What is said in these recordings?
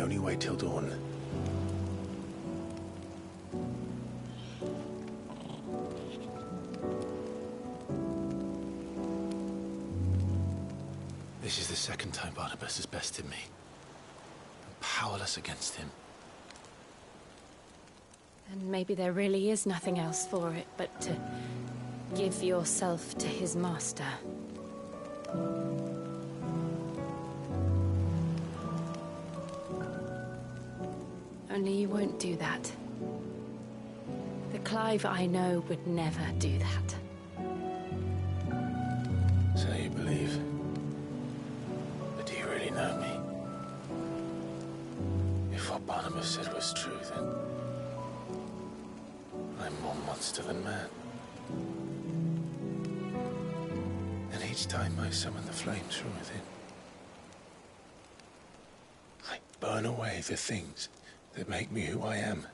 only wait till dawn. This is the second time Barnabas has bested me. I'm powerless against him. And maybe there really is nothing else for it but to give yourself to his master. Only you won't do that. The Clive I know would never do that. So you believe? But do you really know me? If what Barnabas said was true, then I'm more monster than man. And each time I summon the flames from within, I burn away the things that make me who I am.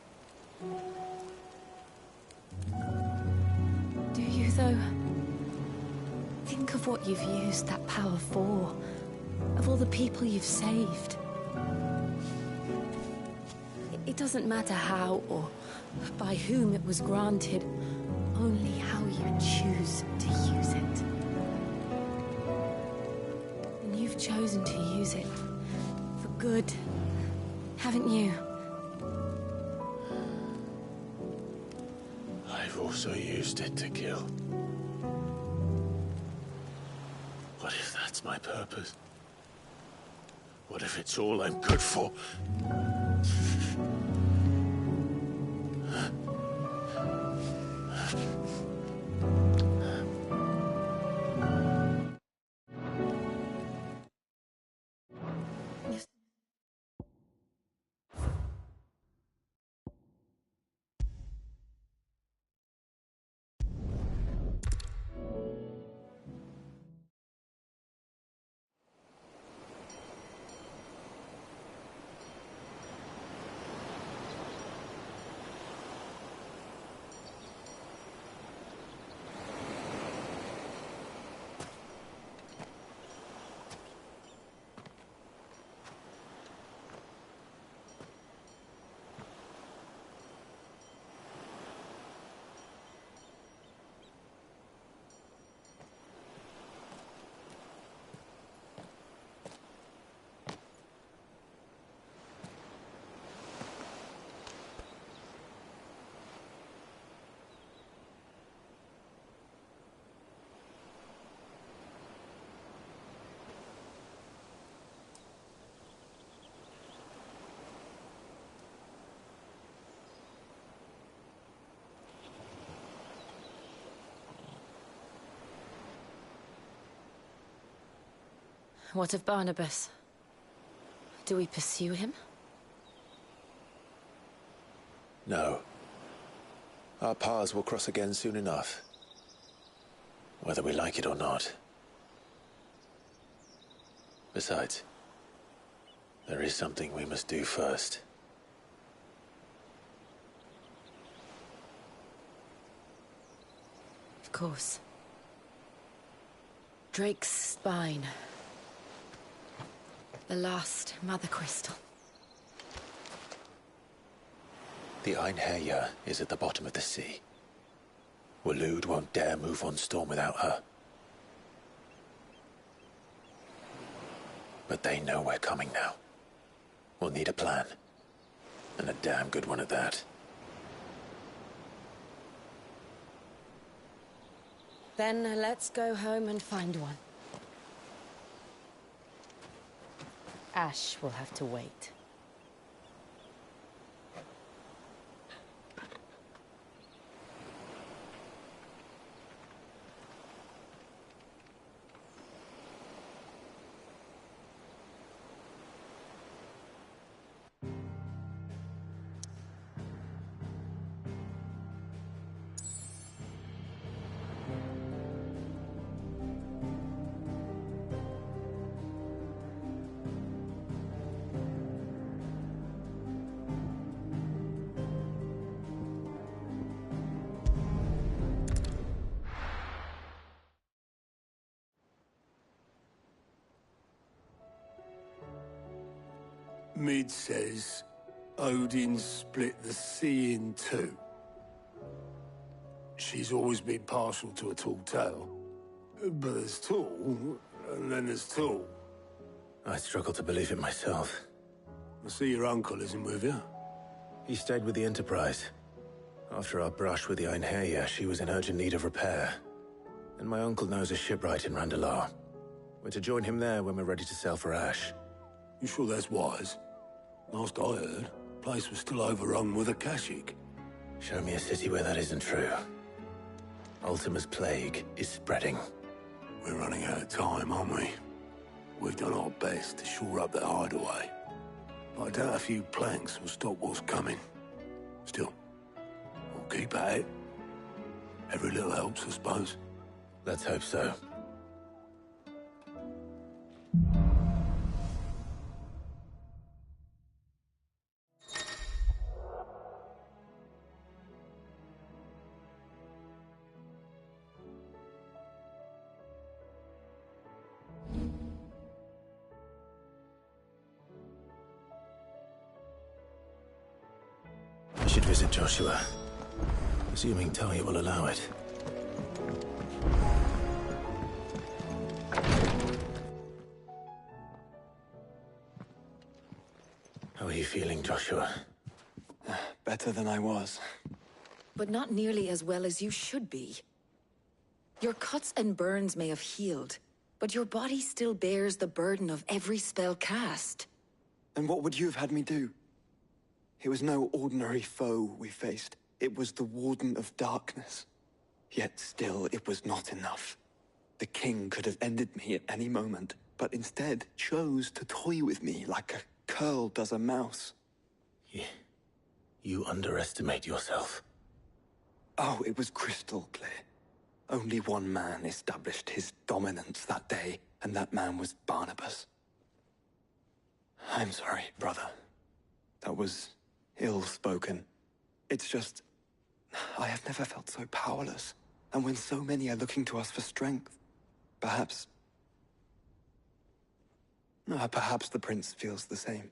Do you, though? Think of what you've used that power for, of all the people you've saved. It doesn't matter how or by whom it was granted, only how you choose to use it. And you've chosen to use it for good, haven't you? I've also used it to kill. What if that's my purpose? What if it's all I'm good for? What of Barnabas? Do we pursue him? No. Our paths will cross again soon enough. Whether we like it or not. Besides, there is something we must do first. Of course. Drake's spine. The last Mother Crystal. The Einherja is at the bottom of the sea. Waloed won't dare move on Storm without her. But they know we're coming now. We'll need a plan. And a damn good one at that. Then let's go home and find one. Ash will have to wait. Mid says Odin split the sea in two. She's always been partial to a tall tale. But there's tall, and then there's tall. I struggle to believe it myself. I see your uncle isn't with you. He stayed with the Enterprise. After our brush with the Einherja, she was in urgent need of repair. And my uncle knows a shipwright in Randalar. We're to join him there when we're ready to sail for Ash. You sure that's wise? Last I heard, the place was still overrun with Akashic. Show me a city where that isn't true. Ultima's plague is spreading. We're running out of time, aren't we? We've done our best to shore up that hideaway. But I doubt a few planks will stop what's coming. Still, we'll keep at it. Every little helps, I suppose. Let's hope so. I should visit Joshua, assuming Talia will allow it. How are you feeling, Joshua? Better than I was. But not nearly as well as you should be. Your cuts and burns may have healed, but your body still bears the burden of every spell cast. And what would you have had me do? It was no ordinary foe we faced. It was the Warden of Darkness. Yet still, it was not enough. The king could have ended me at any moment, but instead chose to toy with me like a curl does a mouse. You underestimate yourself. Oh, it was crystal clear. Only one man established his dominance that day, and that man was Barnabas. I'm sorry, brother. That was ill-spoken. It's just, I have never felt so powerless. And when so many are looking to us for strength, perhaps the prince feels the same.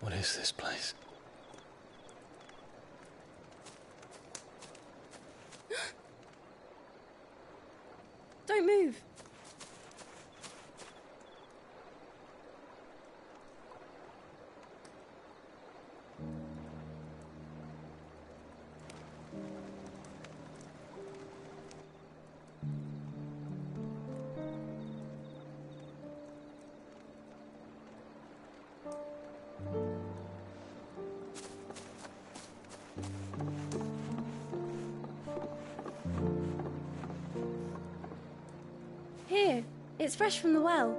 What is this place? Don't move. Here, it's fresh from the well.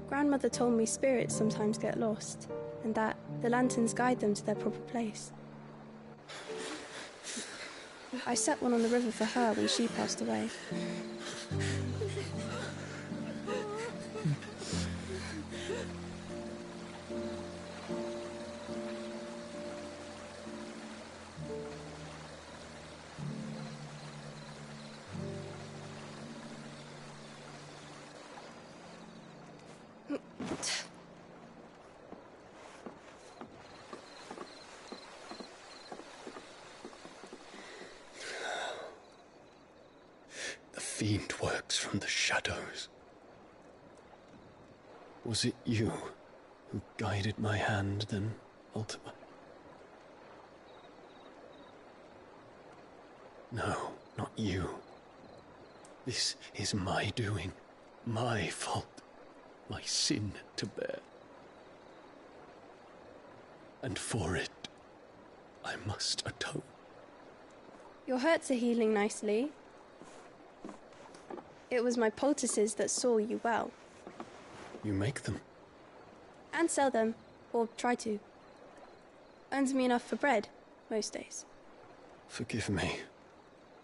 Grandmother told me spirits sometimes get lost, and that the lanterns guide them to their proper place. I set one on the river for her when she passed away. fiend works from the shadows. Was it you who guided my hand then, Ultima? No, not you. This is my doing, my fault, my sin to bear. And for it, I must atone. Your hurts are healing nicely. It was my poultices that saw you well. You make them? And sell them, or try to. Earns me enough for bread, most days. Forgive me.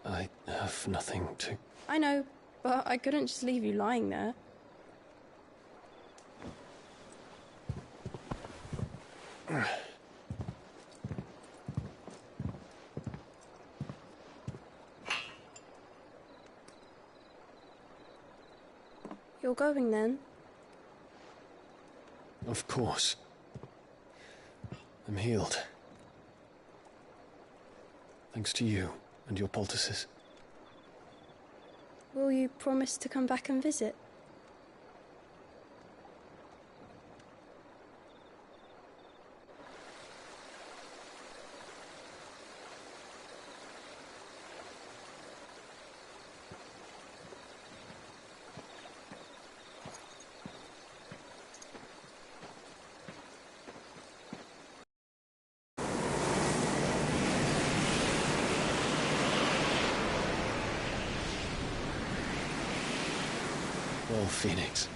I have nothing to... I know, but I couldn't just leave you lying there. You're going then? Of course. I'm healed. Thanks to you and your poultices. Will you promise to come back and visit? Well, Phoenix,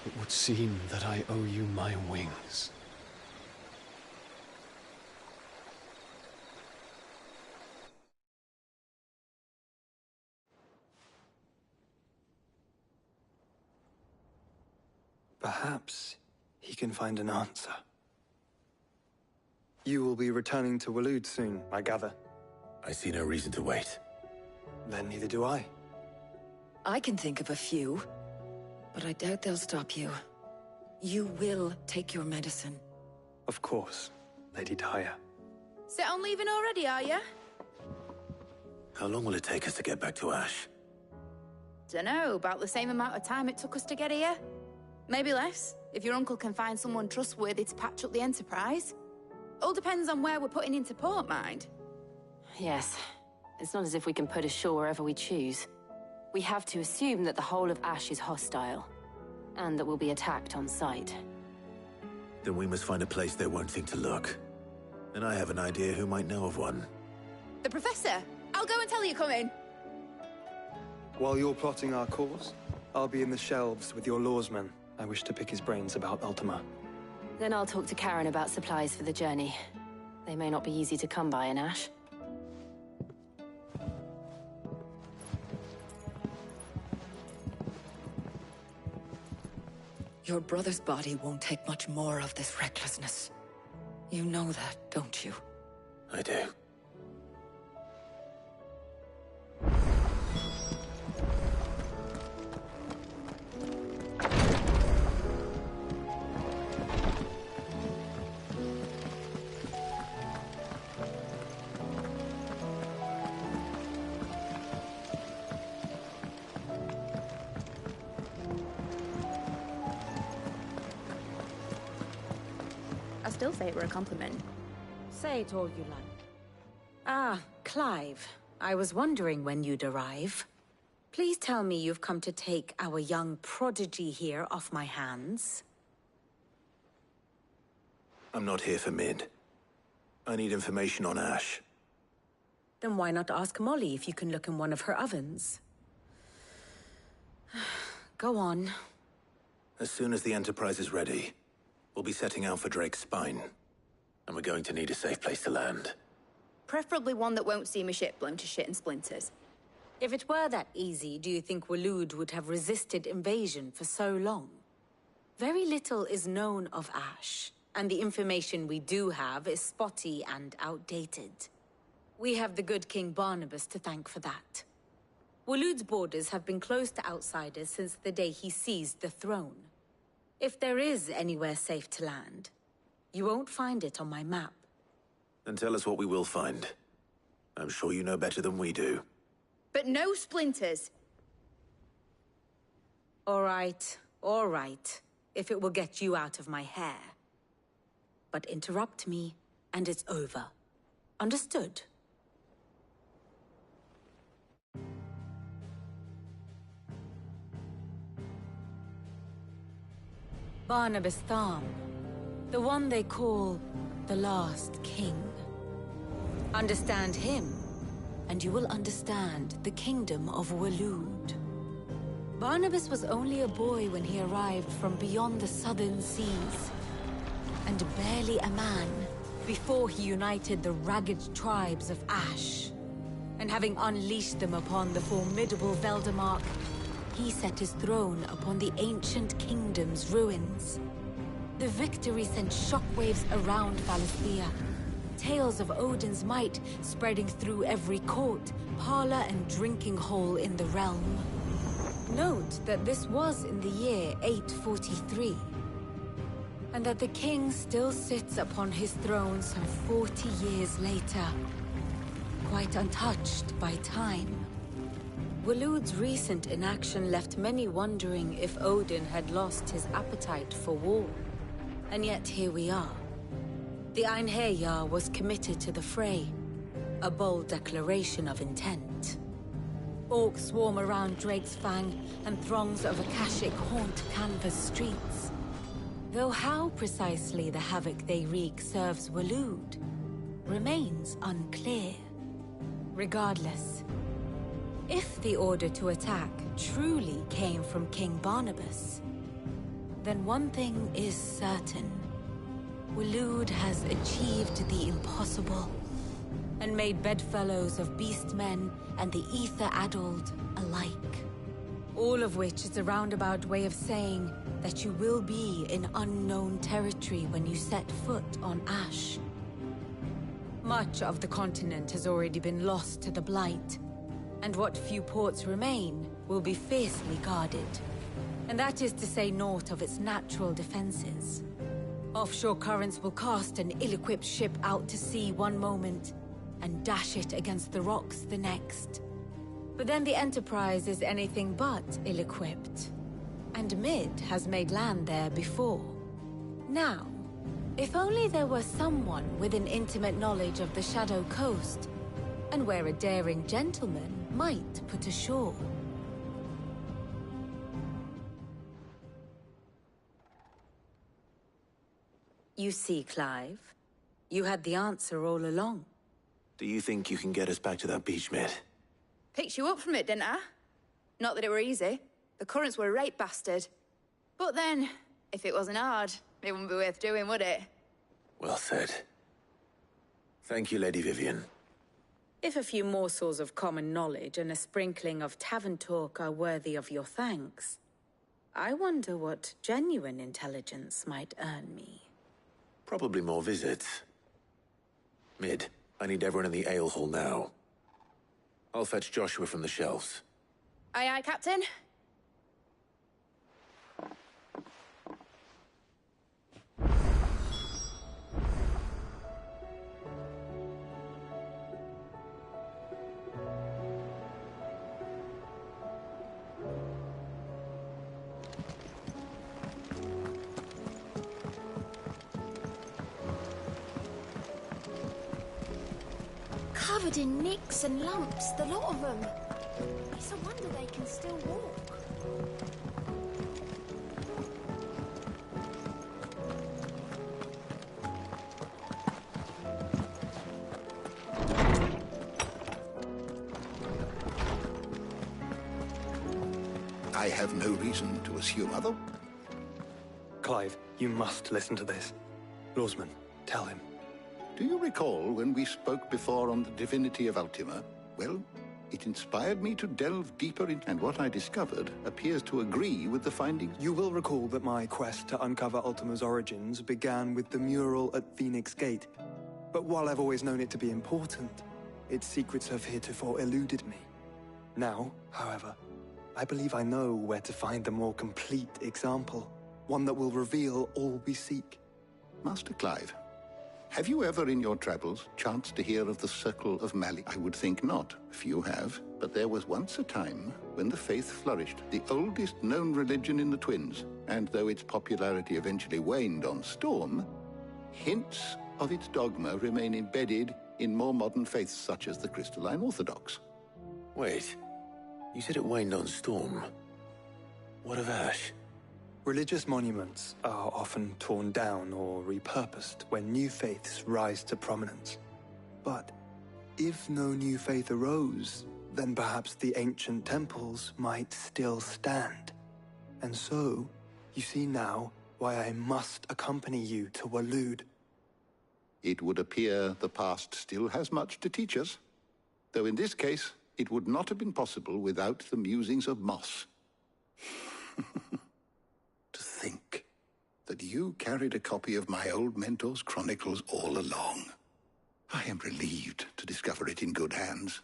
it would seem that I owe you my wings. Perhaps he can find an answer. You will be returning to Waloed soon, I gather. I see no reason to wait. Then neither do I. I can think of a few, but I doubt they'll stop you. You will take your medicine. Of course, Lady Daya. Set on leaving already, are you? How long will it take us to get back to Ash? Dunno, about the same amount of time it took us to get here. Maybe less, if your uncle can find someone trustworthy to patch up the Enterprise. All depends on where we're putting into port, mind. Yes. It's not as if we can put ashore wherever we choose. We have to assume that the whole of Ash is hostile, and that we'll be attacked on sight. Then we must find a place they won't think to look. And I have an idea who might know of one. The Professor! I'll go and tell you coming! While you're plotting our course, I'll be in the shelves with your lawsman. I wish to pick his brains about Ultima. Then I'll talk to Karen about supplies for the journey. They may not be easy to come by in Ash. Your brother's body won't take much more of this recklessness. You know that, don't you? I do. I still say it were a compliment. Say it all you like. Ah, Clive. I was wondering when you'd arrive. Please tell me you've come to take our young prodigy here off my hands. I'm not here for Mid. I need information on Ash. Then why not ask Molly if you can look in one of her ovens? Go on. As soon as the Enterprise is ready, we'll be setting out for Drake's Spine. And we're going to need a safe place to land. Preferably one that won't see my ship blown to shit and splinters. If it were that easy, do you think Waloed would have resisted invasion for so long? Very little is known of Ash, and the information we do have is spotty and outdated. We have the good King Barnabas to thank for that. Waloed's borders have been closed to outsiders since the day he seized the throne. If there is anywhere safe to land, you won't find it on my map. Then tell us what we will find. I'm sure you know better than we do. But no splinters. All right. If it will get you out of my hair. But interrupt me, and it's over. Understood? Barnabas Tham, the one they call the Last King. Understand him, and you will understand the kingdom of Waloed. Barnabas was only a boy when he arrived from beyond the southern seas, and barely a man before he united the ragged tribes of Ash. And having unleashed them upon the formidable Veldemark, he set his throne upon the ancient kingdom's ruins. The victory sent shockwaves around Valisthea, tales of Odin's might spreading through every court, parlor, and drinking hole in the realm. Note that this was in the year 843, and that the king still sits upon his throne some 40 years later, quite untouched by time. Waloed's recent inaction left many wondering if Odin had lost his appetite for war. And yet here we are. The Einherjar was committed to the fray, a bold declaration of intent. Orcs swarm around Drake's Fang, and throngs of Akashic haunt Canvas streets. Though how precisely the havoc they wreak serves Waloed remains unclear. Regardless, if the order to attack truly came from King Barnabas, then one thing is certain. Waloed has achieved the impossible, and made bedfellows of beastmen and the ether-addled alike. All of which is a roundabout way of saying that you will be in unknown territory when you set foot on Ash. Much of the continent has already been lost to the Blight, and what few ports remain will be fiercely guarded. And that is to say naught of its natural defenses. Offshore currents will cast an ill-equipped ship out to sea one moment, and dash it against the rocks the next. But then the Enterprise is anything but ill-equipped. And Mid has made land there before. Now, if only there were someone with an intimate knowledge of the Shadow Coast, and where a daring gentleman might put ashore. You see, Clive, you had the answer all along. Do you think you can get us back to that beach, Mid? Picked you up from it, didn't I? Not that it were easy. The currents were a right bastard. But then, if it wasn't hard, it wouldn't be worth doing, would it? Well said. Thank you, Lady Vivian. If a few morsels of common knowledge and a sprinkling of tavern talk are worthy of your thanks, I wonder what genuine intelligence might earn me. Probably more visits. Mid, I need everyone in the ale hall now. I'll fetch Joshua from the shelves. Aye, aye, Captain. Covered in nicks and lumps, the lot of them. It's a wonder they can still walk. I have no reason to assume other. Clive, you must listen to this. Lawsman, tell him. Do you recall when we spoke before on the divinity of Ultima? Well, it inspired me to delve deeper in, and what I discovered appears to agree with the findings. You will recall that my quest to uncover Ultima's origins began with the mural at Phoenix Gate. But while I've always known it to be important, its secrets have heretofore eluded me. Now, however, I believe I know where to find the more complete example, one that will reveal all we seek. Master Clive, have you ever in your travels chanced to hear of the Circle of Mali? I would think not. Few have. But there was once a time when the faith flourished, the oldest known religion in the Twins. And though its popularity eventually waned on Storm, hints of its dogma remain embedded in more modern faiths such as the Crystalline Orthodox. Wait, you said it waned on Storm. What of Ash? Religious monuments are often torn down or repurposed when new faiths rise to prominence. But if no new faith arose, then perhaps the ancient temples might still stand. And so, you see now why I must accompany you to Waloed. It would appear the past still has much to teach us, though in this case, it would not have been possible without the musings of Moss. To think that you carried a copy of my old mentor's chronicles all along. I am relieved to discover it in good hands.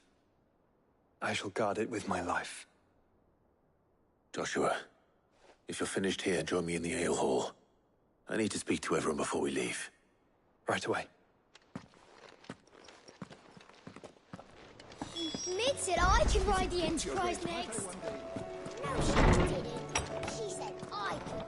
I shall guard it with my life. Joshua, if you're finished here, join me in the ale hall. I need to speak to everyone before we leave. Right away. Mid said I could ride the Enterprise next. No, she didn't. She said I could.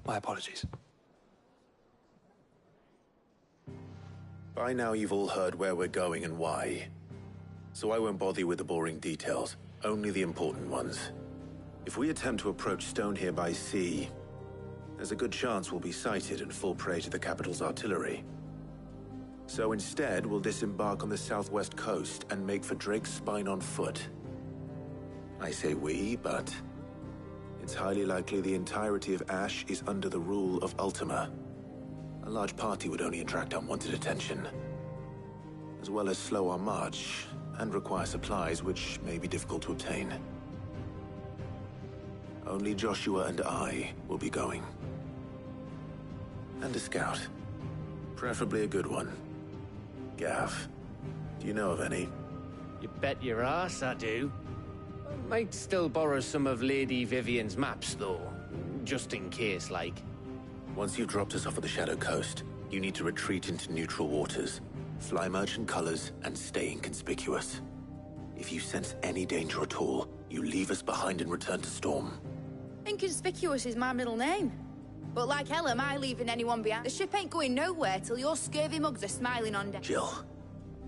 My apologies. By now you've all heard where we're going and why. So I won't bother you with the boring details, only the important ones. If we attempt to approach Stone here by sea, there's a good chance we'll be sighted and fall prey to the capital's artillery. So instead, we'll disembark on the southwest coast and make for Drake's Spine on foot. I say we, but it's highly likely the entirety of Ash is under the rule of Ultima. A large party would only attract unwanted attention, as well as slow our march and require supplies which may be difficult to obtain. Only Joshua and I will be going. And a scout. Preferably a good one. Gav, do you know of any? You bet your ass I do. Might still borrow some of Lady Vivian's maps, though. Just in case, like. Once you've dropped us off at the Shadow Coast, you need to retreat into neutral waters, fly merchant colors, and stay inconspicuous. If you sense any danger at all, you leave us behind and return to Storm. Inconspicuous is my middle name. But like hell am I leaving anyone behind? The ship ain't going nowhere till your scurvy mugs are smiling on deck. Jill,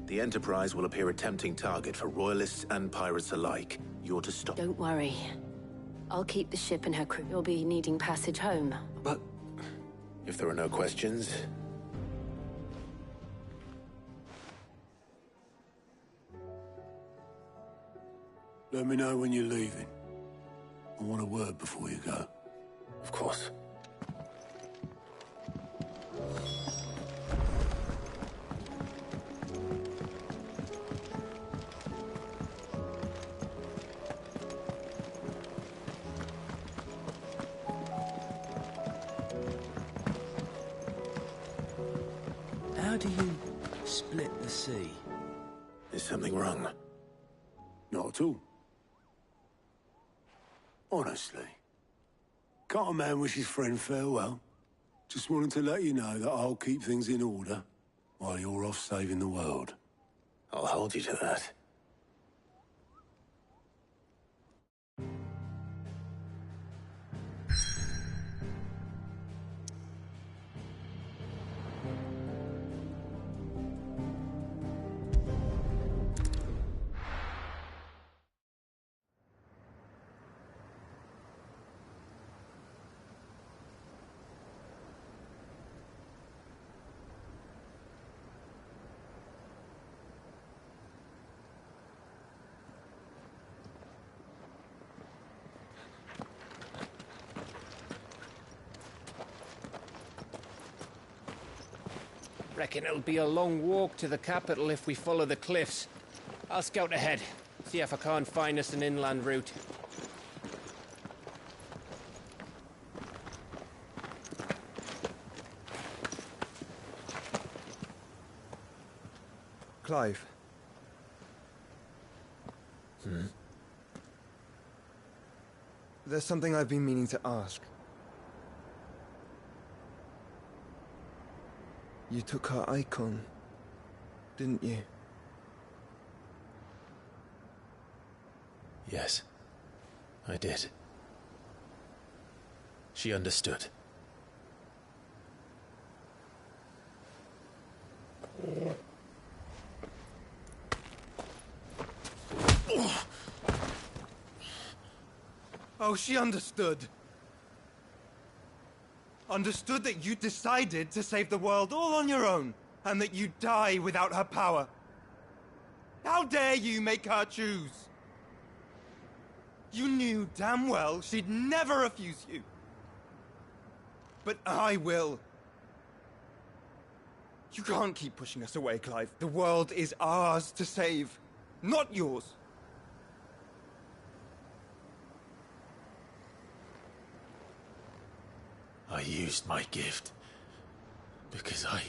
the Enterprise will appear a tempting target for royalists and pirates alike. You're to stop. Don't worry. I'll keep the ship and her crew. You'll be needing passage home. But if there are no questions... Let me know when you're leaving. I want a word before you go. Of course. How do you split the sea? Is something wrong? Not at all. Honestly. Can't a man wish his friend farewell? Just wanted to let you know that I'll keep things in order while you're off saving the world. I'll hold you to that. Reckon it'll be a long walk to the capital if we follow the cliffs. I'll scout ahead, see if I can't find us an inland route. Clive. There's something I've been meaning to ask. You took her icon, didn't you? Yes, I did. She understood. Oh, she understood. Understood that you decided to save the world all on your own, and that you'd die without her power. How dare you make her choose? You knew damn well she'd never refuse you. But I will. You can't keep pushing us away, Clive. The world is ours to save, not yours. I used my gift because I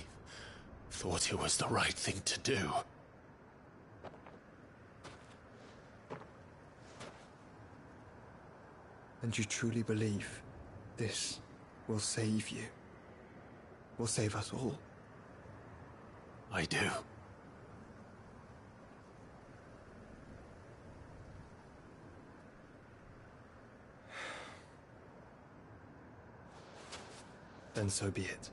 thought it was the right thing to do. And you truly believe this will save you? Will save us all? I do. Then so be it.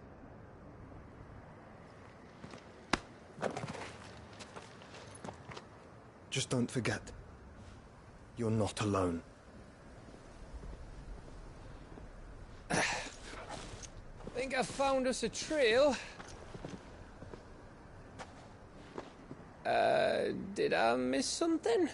Just don't forget, you're not alone. Think I found us a trail. Did I miss something?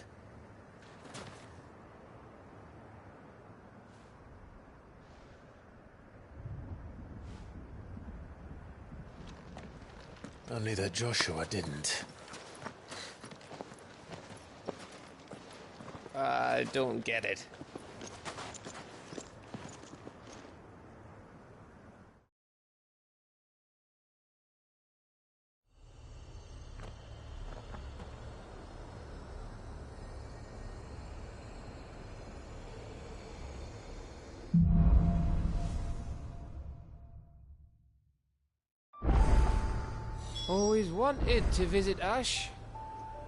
Only that Joshua didn't. I don't get it. Always wanted to visit Ash.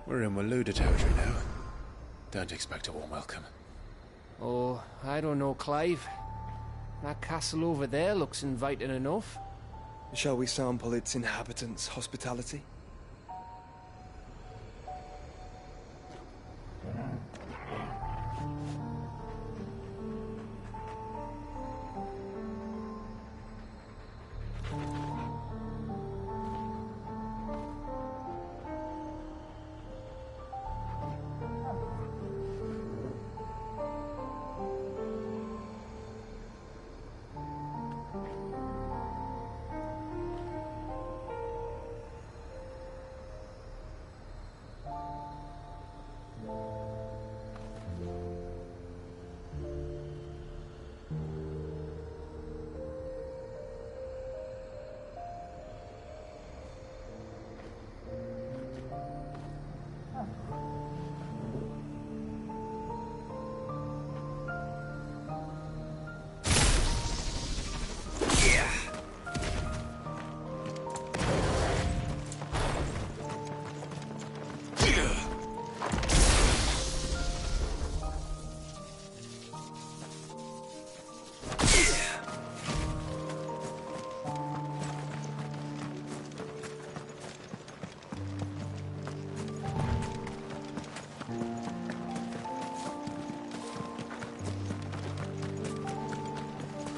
We're in Waluda territory now. Don't expect a warm welcome. Oh, I don't know, Clive. That castle over there looks inviting enough. Shall we sample its inhabitants' hospitality?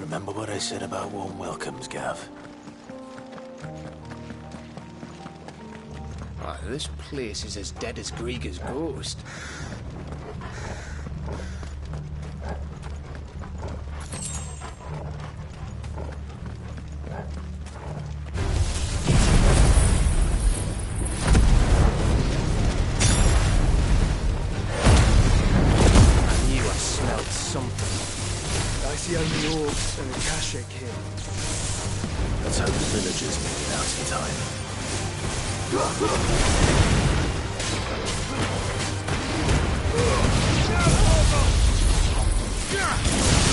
Remember what I said about warm welcomes, Gav? Ah, this place is as dead as Grieger's ghost. I knew I smelled something. I see only orbs and a Akashic here. Let's hope the villagers make it out in time. Yeah!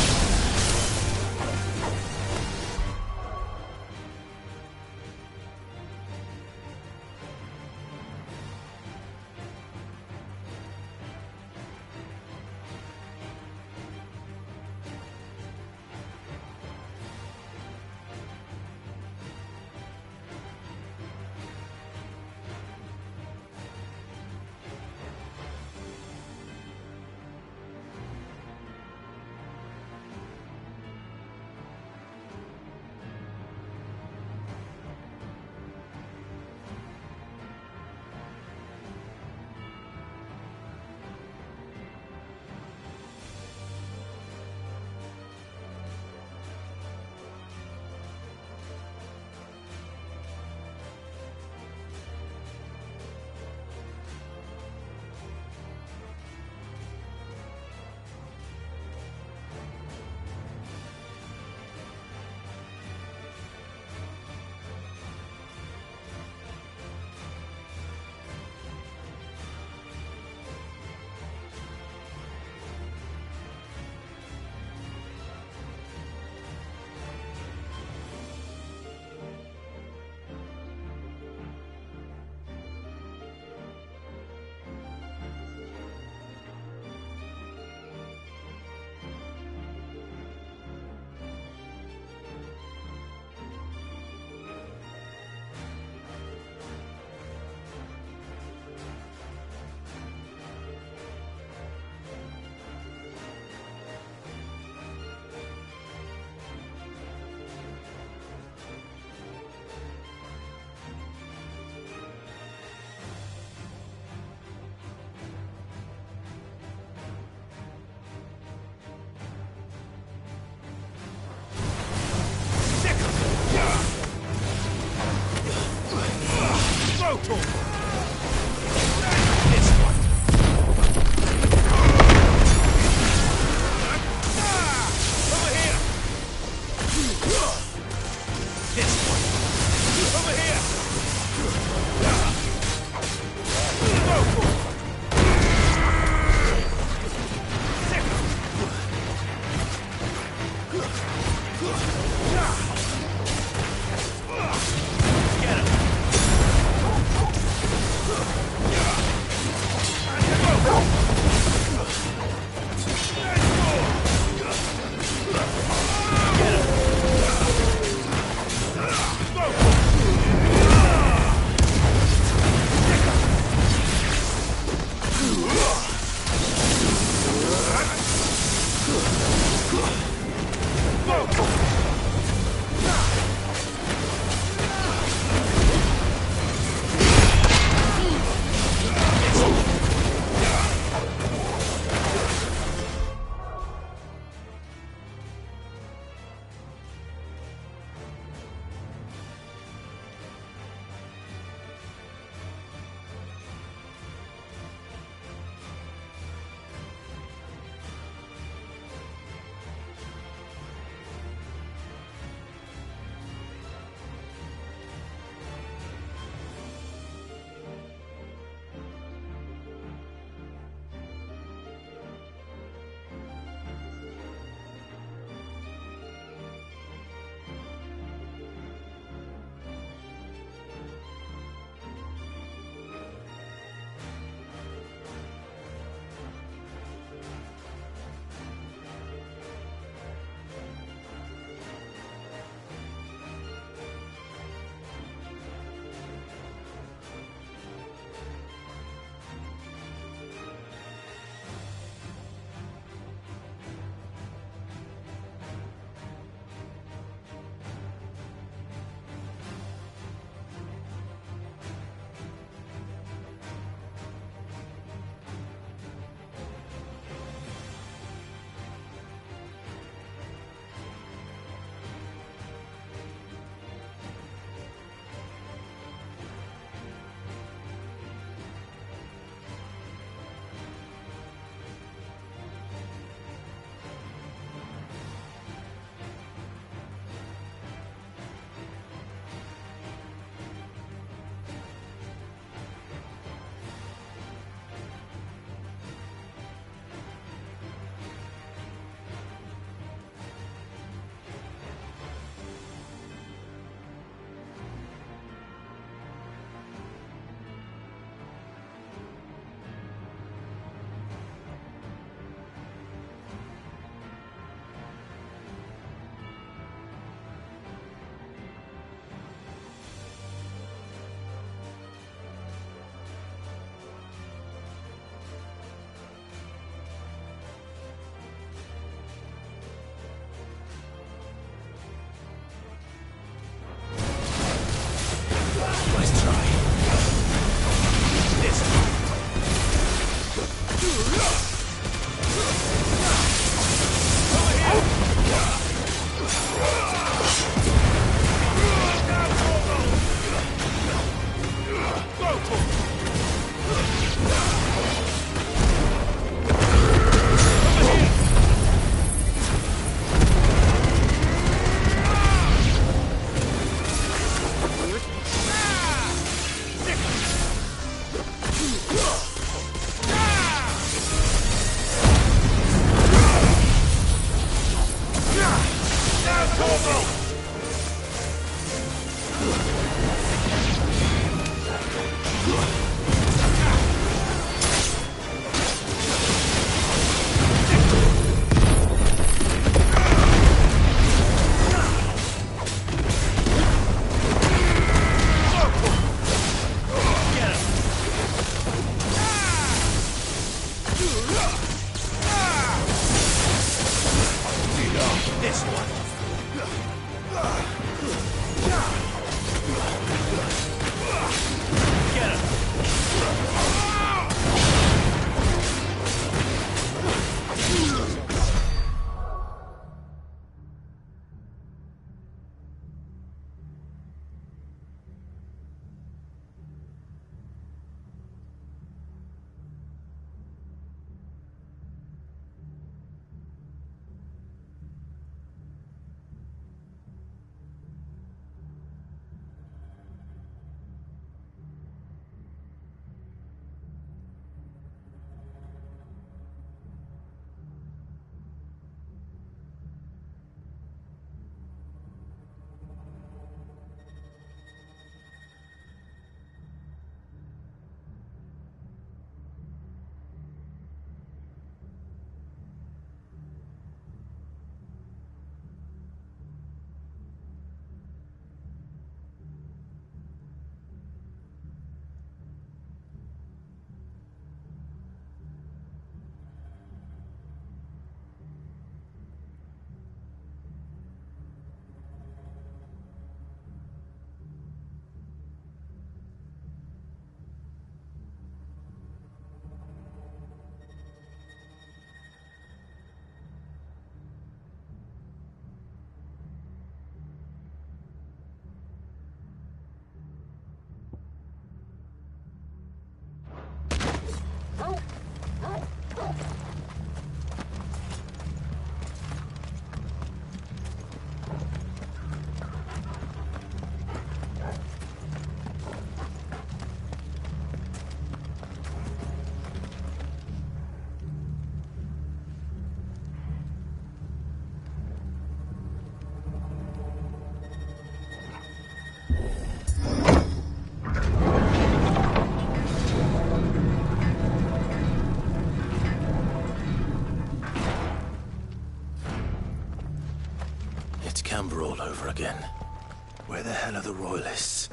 Where the hell are the royalists?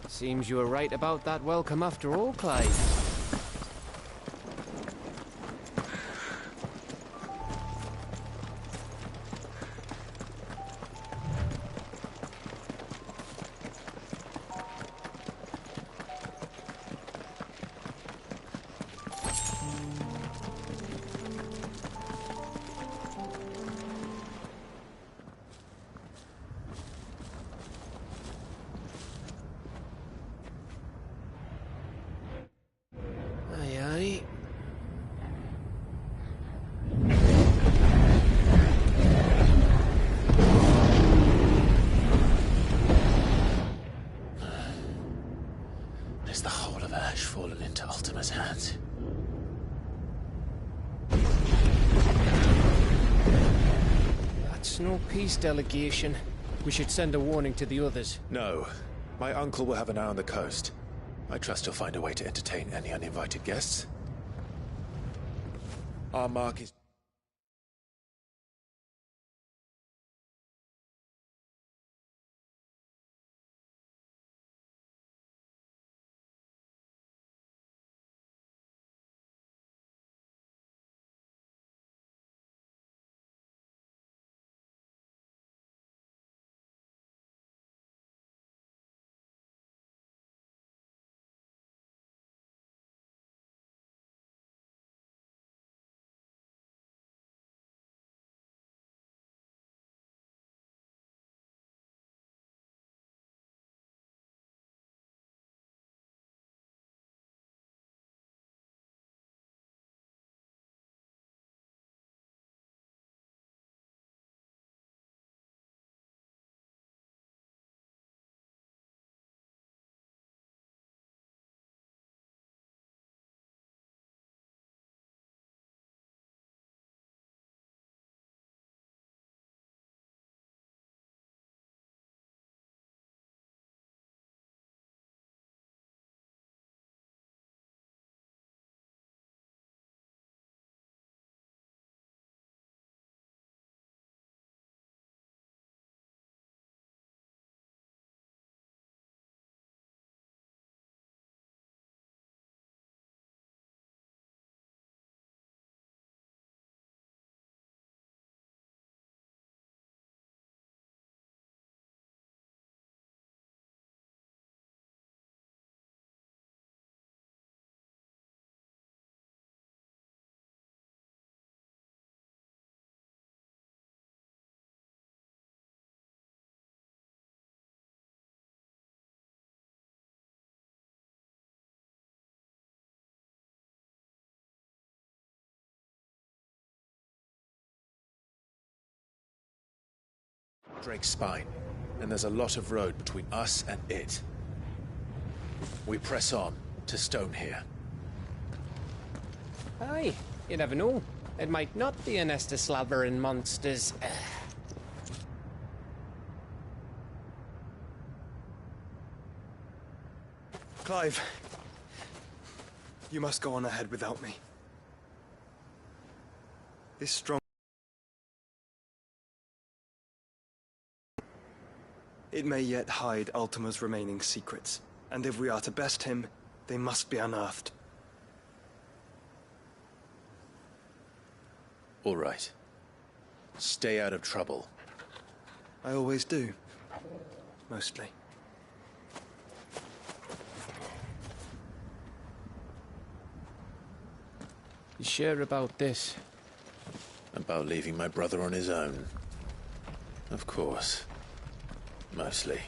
Seems you were right about that welcome after all, Clive. Is the whole of Ash fallen into Ultima's hands? That's no peace delegation. We should send a warning to the others. No. My uncle will have an eye on the coast. I trust he'll find a way to entertain any uninvited guests. Our mark is... Drake's spine, and there's a lot of road between us and it. We press on to Stone here. Aye, you never know. It might not be a nest of slabbering monsters. Clive, you must go on ahead without me. This strong... It may yet hide Ultima's remaining secrets, and if we are to best him, they must be unearthed. All right. Stay out of trouble. I always do. Mostly. You sure about this? About leaving my brother on his own? Of course. Mostly.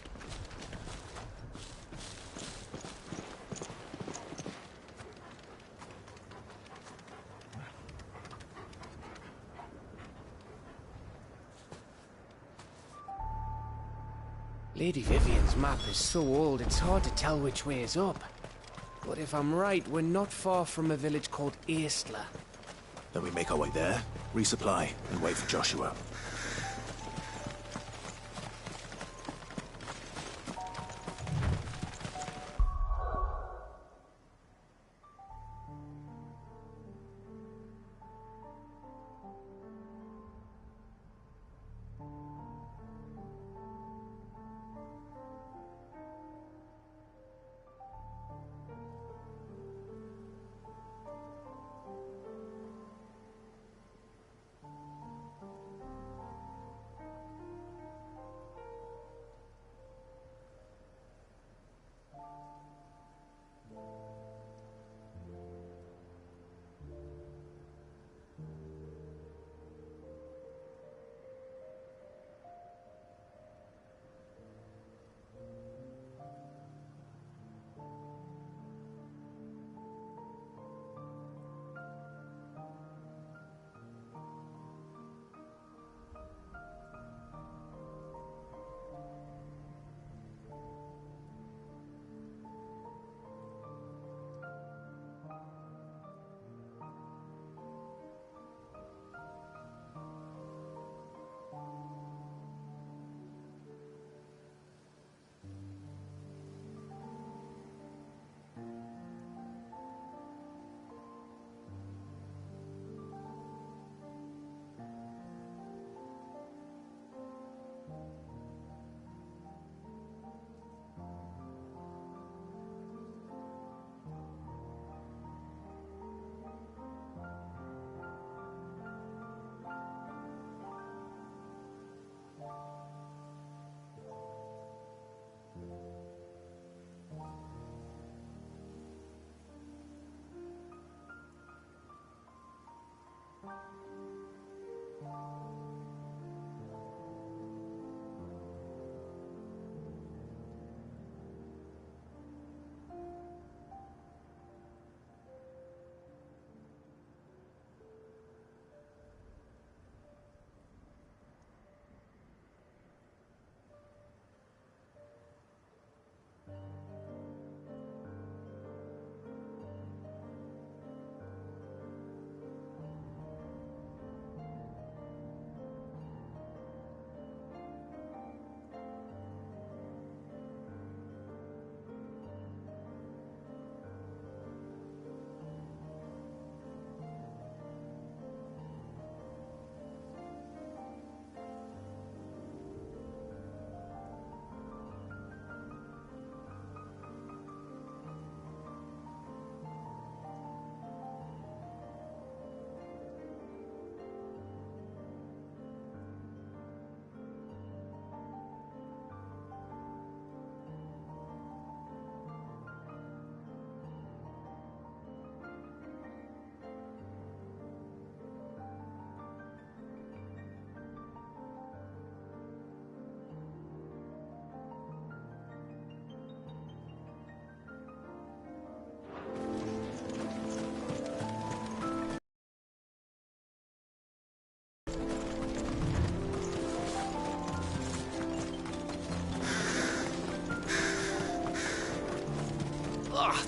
Lady Vivian's map is so old it's hard to tell which way is up. But if I'm right, we're not far from a village called Aistla. Then we make our way there, resupply, and wait for Joshua.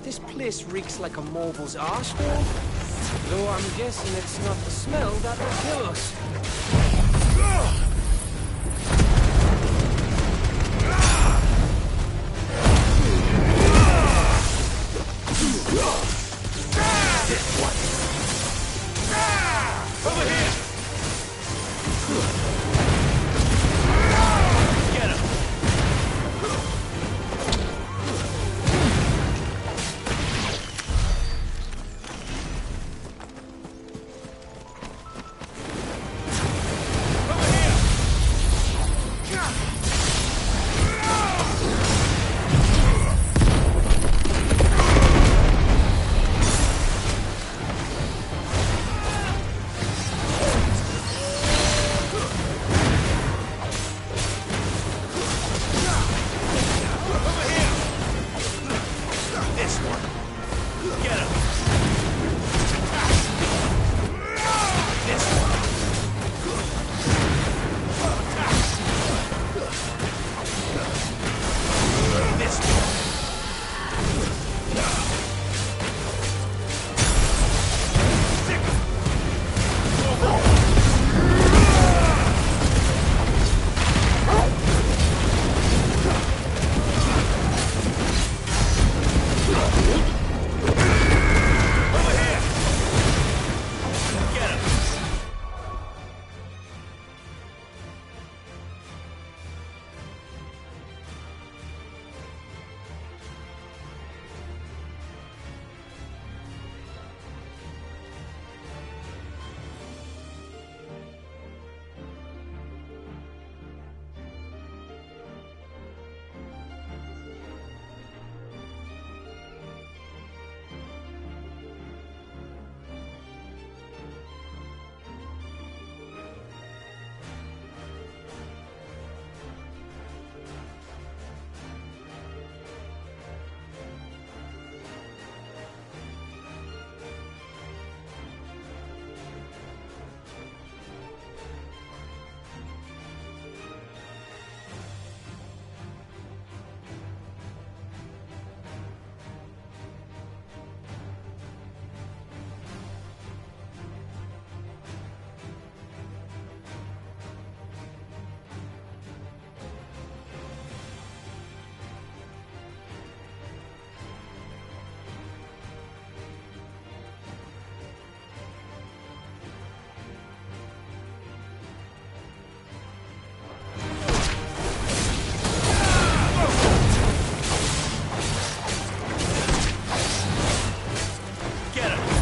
This place reeks like a mobile's arsehole. Though I'm guessing it's not the smell that will kill us. Over here! Get him!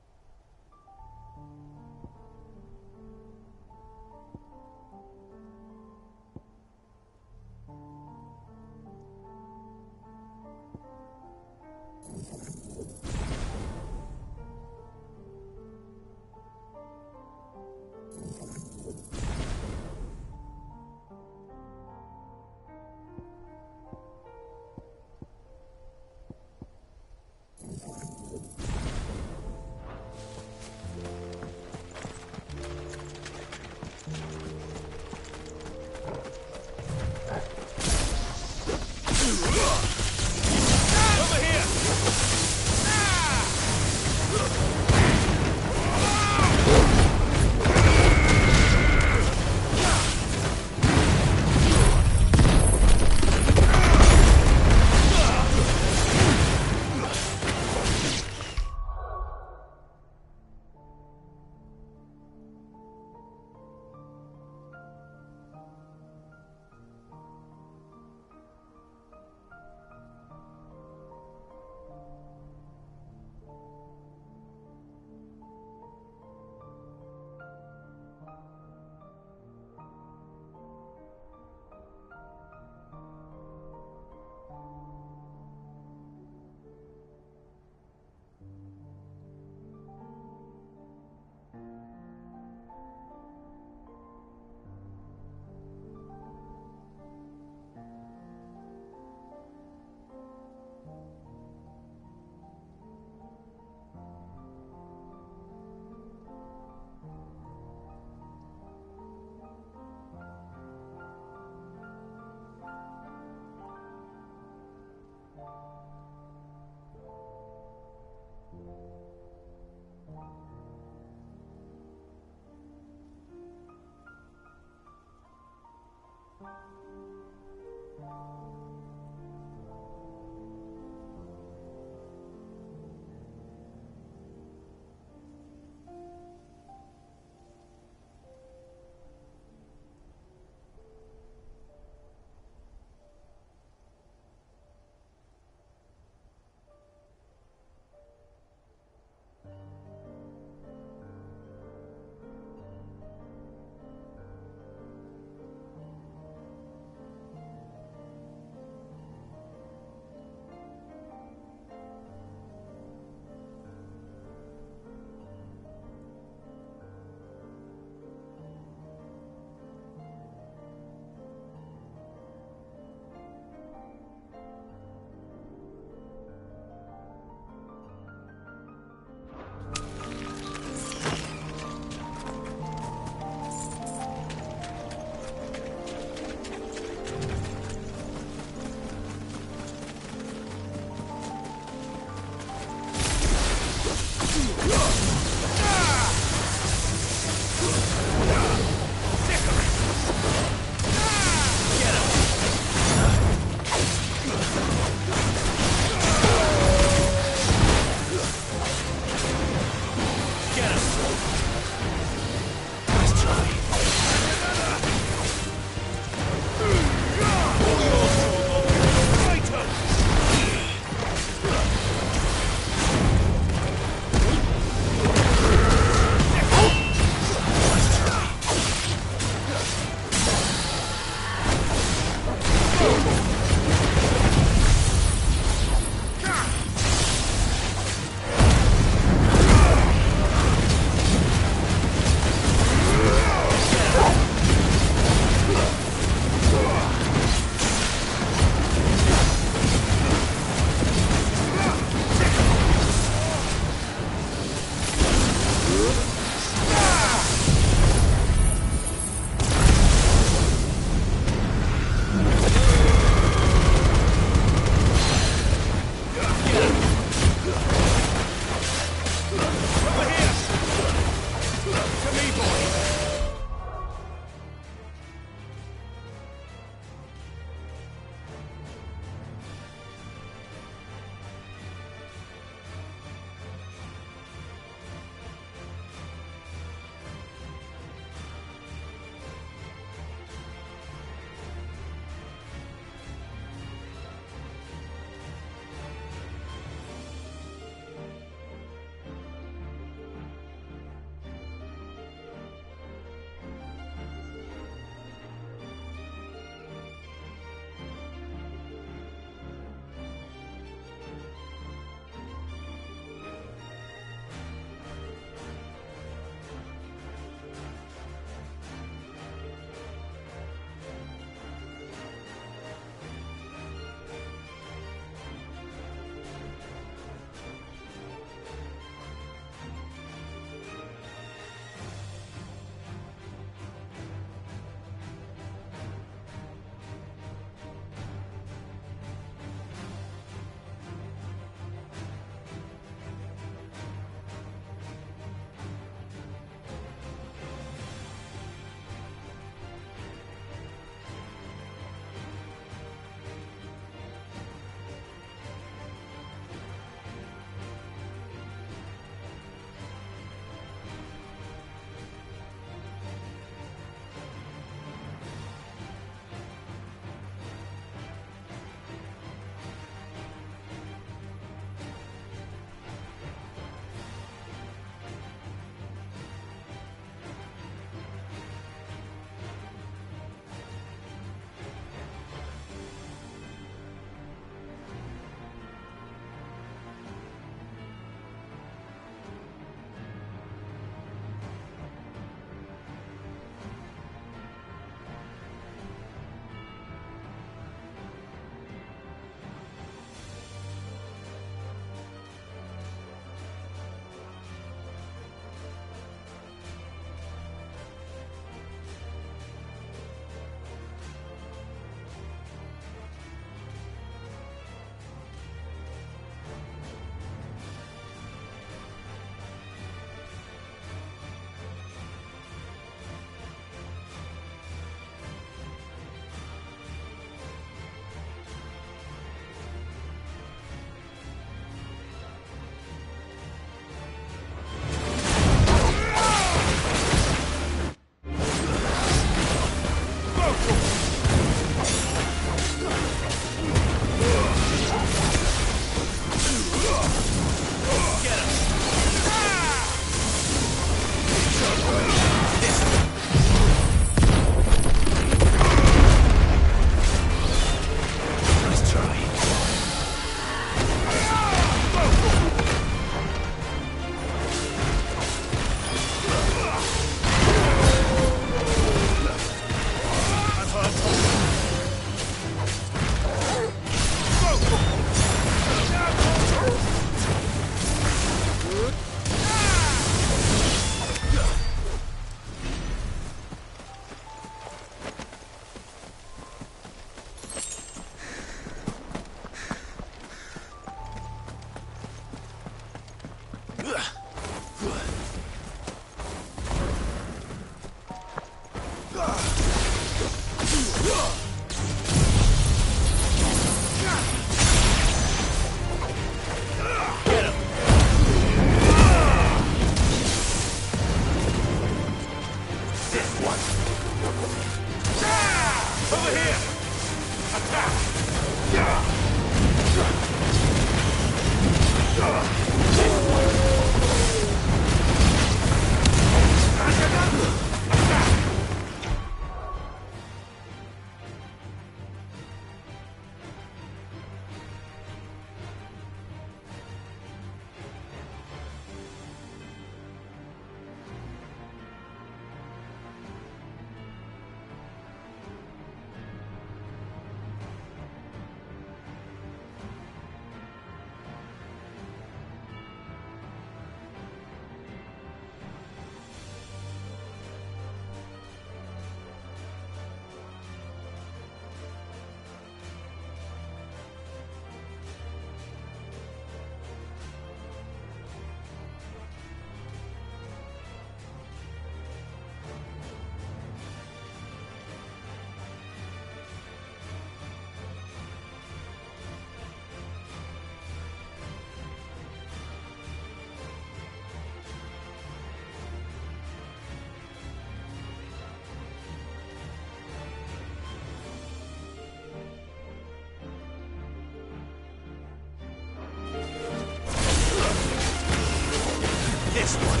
This one.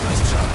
Nice try.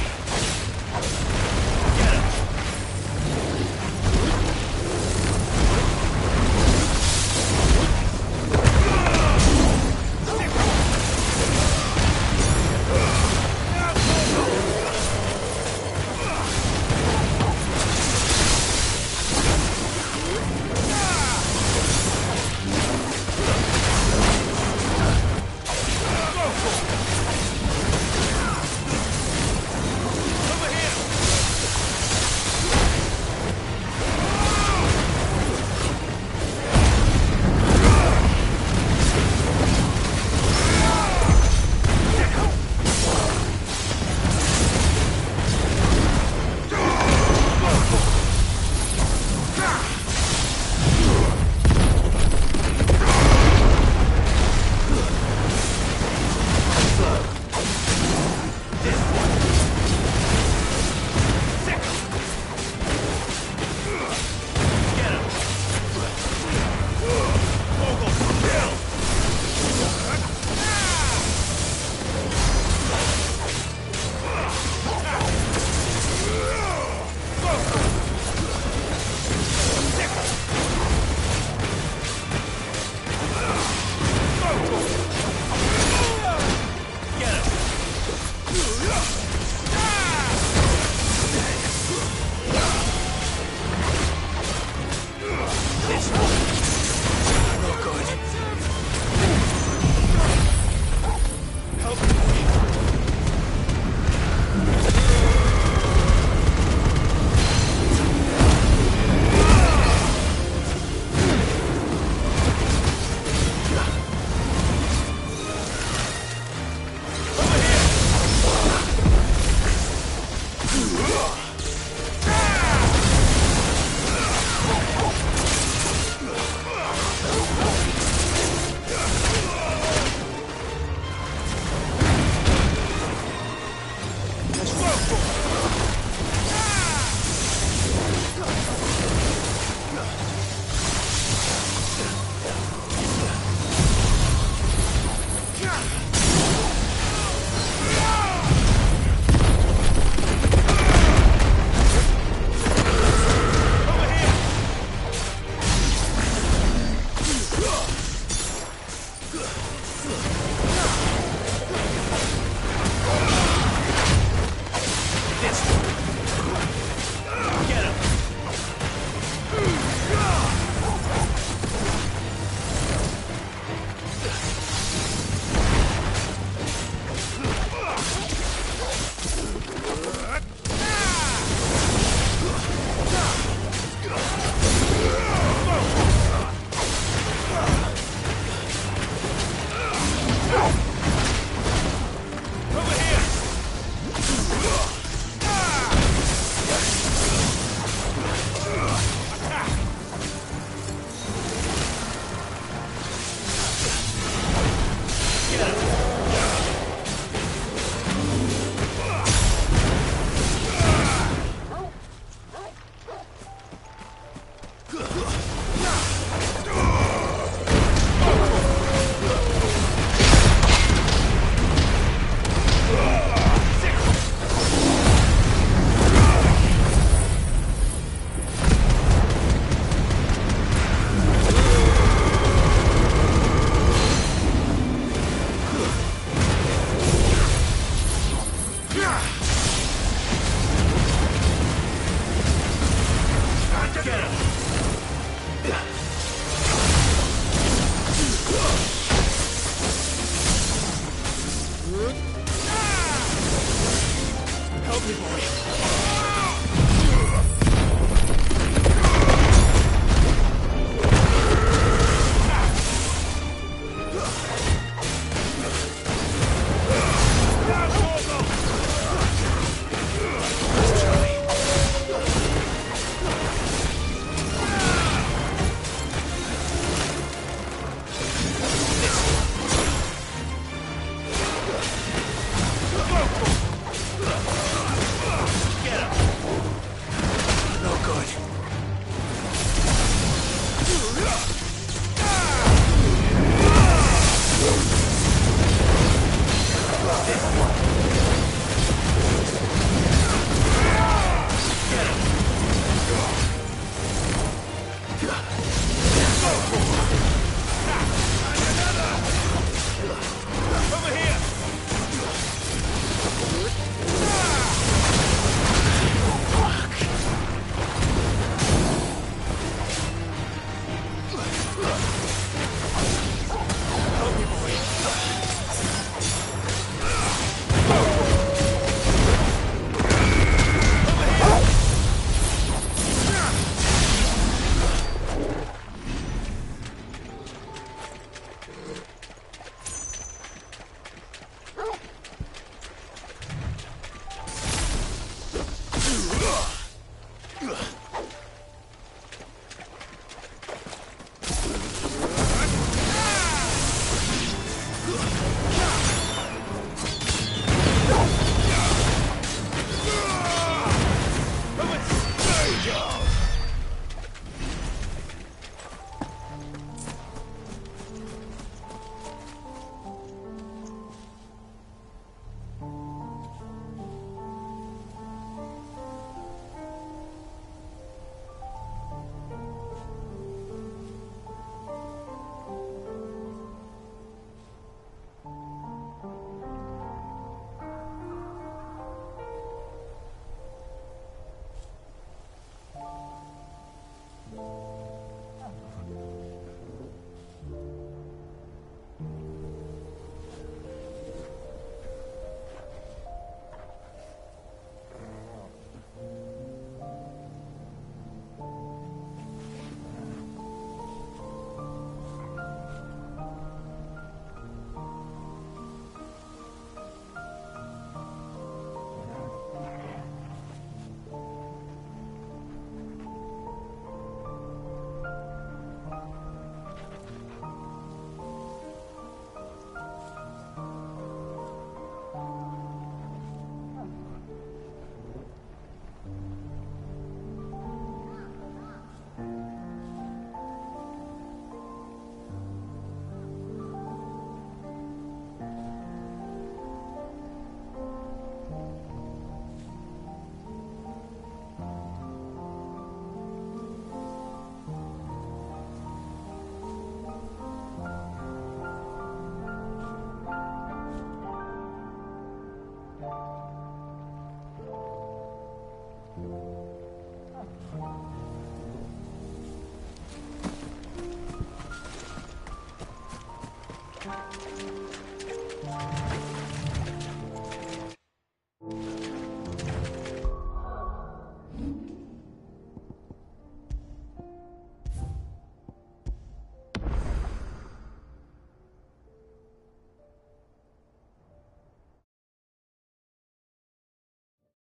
Help me, boy.